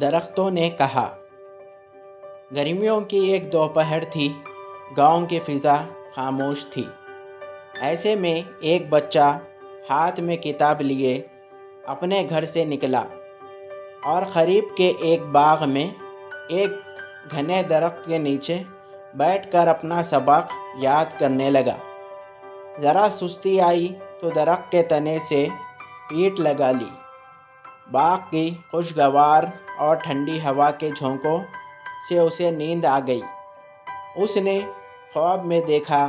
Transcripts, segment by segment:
درختوں نے کہا۔ گرمیوں کی ایک دوپہر تھی۔ گاؤں کی فضا خاموش تھی۔ ایسے میں ایک بچہ ہاتھ میں کتاب لیے اپنے گھر سے نکلا اور قریب کے ایک باغ میں ایک گھنے درخت کے نیچے بیٹھ کر اپنا سبق یاد کرنے لگا۔ ذرا سستی آئی تو درخت کے تنے سے پیٹھ لگا لی۔ باغ کی خوشگوار اور ٹھنڈی ہوا کے جھونکوں سے اسے نیند آ گئی۔ اس نے خواب میں دیکھا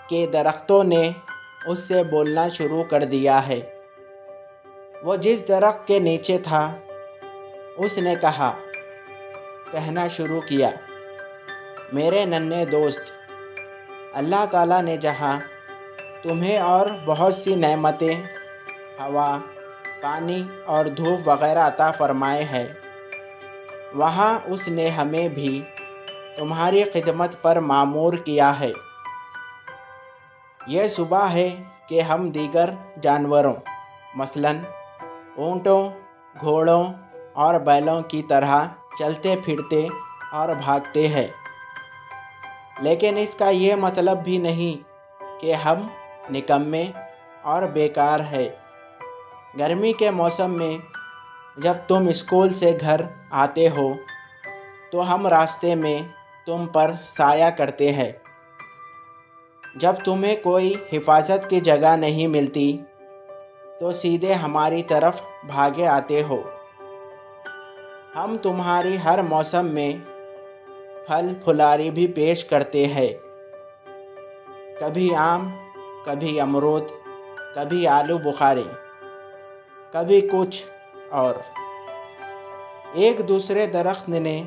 کہ درختوں نے اس سے بولنا شروع کر دیا ہے۔ وہ جس درخت کے نیچے تھا اس نے کہنا شروع کیا، میرے ننھے دوست، اللہ تعالیٰ نے جہاں تمہیں اور بہت سی نعمتیں، ہوا، پانی اور دھوپ وغیرہ عطا فرمائے ہیں، وہاں اس نے ہمیں بھی تمہاری خدمت پر مامور کیا ہے۔ یہ صبح ہے کہ ہم دیگر جانوروں مثلاً اونٹوں، گھوڑوں اور بیلوں کی طرح چلتے پھرتے اور بھاگتے ہیں، لیکن اس کا یہ مطلب بھی نہیں کہ ہم نکمے اور بیکار ہیں۔ گرمی کے موسم میں جب تم اسکول سے گھر آتے ہو تو ہم راستے میں تم پر سایہ کرتے ہیں۔ جب تمہیں کوئی حفاظت کی جگہ نہیں ملتی تو سیدھے ہماری طرف بھاگے آتے ہو۔ ہم تمہاری ہر موسم میں پھل پھلاری بھی پیش کرتے ہیں، کبھی آم، کبھی امرود، کبھی آلو بخارے، کبھی کچھ اور۔ ایک دوسرے درخت نے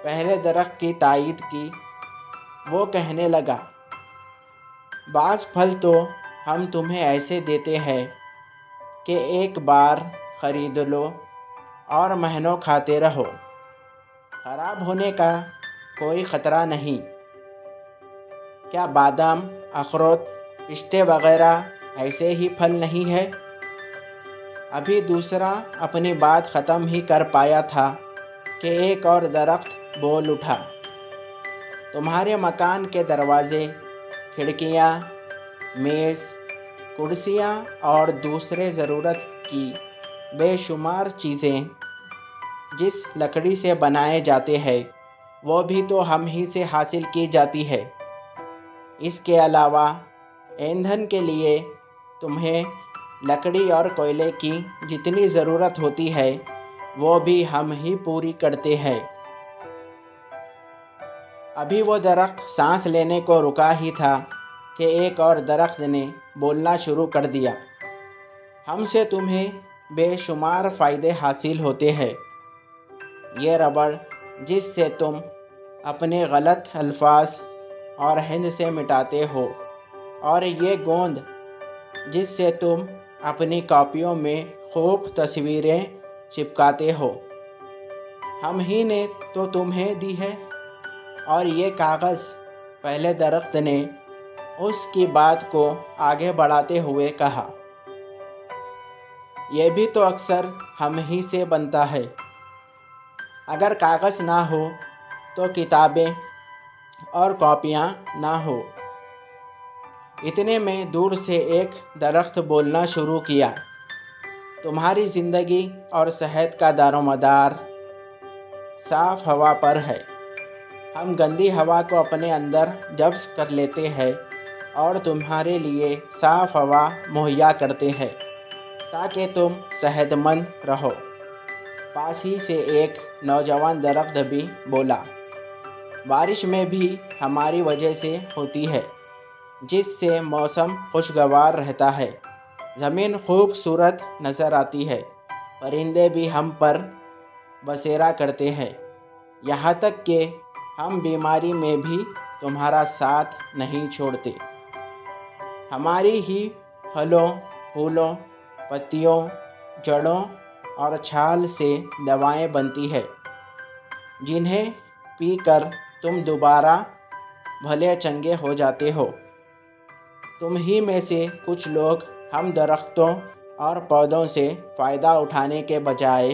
پہلے درخت کی تائید کی۔ وہ کہنے لگا، بعض پھل تو ہم تمہیں ایسے دیتے ہیں کہ ایک بار خرید لو اور مہینوں کھاتے رہو، خراب ہونے کا کوئی خطرہ نہیں۔ کیا بادام، اخروٹ، پستے وغیرہ ایسے ہی پھل نہیں ہیں؟ ابھی دوسرا اپنی بات ختم ہی کر پایا تھا کہ ایک اور درخت بول اٹھا، تمہارے مکان کے دروازے، کھڑکیاں، میز، کرسیاں اور دوسرے ضرورت کی بے شمار چیزیں جس لکڑی سے بنائے جاتے ہیں وہ بھی تو ہم ہی سے حاصل کی جاتی ہے۔ اس کے علاوہ ایندھن کے لیے تمہیں لکڑی اور کوئلے کی جتنی ضرورت ہوتی ہے وہ بھی ہم ہی پوری کرتے ہیں۔ ابھی وہ درخت سانس لینے کو رکا ہی تھا کہ ایک اور درخت نے بولنا شروع کر دیا، ہم سے تمہیں بے شمار فائدے حاصل ہوتے ہیں۔ یہ ربڑ جس سے تم اپنے غلط الفاظ اور ہند سے مٹاتے ہو، اور یہ گوند جس سے تم اپنی کاپیوں میں خوب تصویریں چپکاتے ہو، ہم ہی نے تو تمہیں دی ہے۔ اور یہ کاغذ، پہلے درخت نے اس کی بات کو آگے بڑھاتے ہوئے کہا، یہ بھی تو اکثر ہم ہی سے بنتا ہے۔ اگر کاغذ نہ ہو تو کتابیں اور کاپیاں نہ ہو۔ اتنے میں دور سے ایک درخت بولنا شروع کیا، تمہاری زندگی اور صحت کا دار و مدار صاف ہوا پر ہے۔ ہم گندی ہوا کو اپنے اندر جذب کر لیتے ہیں اور تمہارے لیے صاف ہوا مہیا کرتے ہیں تاکہ تم صحت مند رہو۔ پاس ہی سے ایک نوجوان درخت بھی بولا، بارش میں بھی ہماری وجہ سے ہوتی ہے، جس سے موسم خوشگوار رہتا ہے، زمین خوبصورت نظر آتی ہے، پرندے بھی ہم پر بسیرا کرتے ہیں، یہاں تک کہ ہم بیماری میں بھی تمہارا ساتھ نہیں چھوڑتے۔ ہماری ہی پھلوں، پھولوں، پتیوں، جڑوں اور چھال سے دوائیں بنتی ہیں، جنہیں پی کر تم دوبارہ بھلے چنگے ہو جاتے ہو۔ تم ہی میں سے کچھ لوگ ہم درختوں اور پودوں سے فائدہ اٹھانے کے بجائے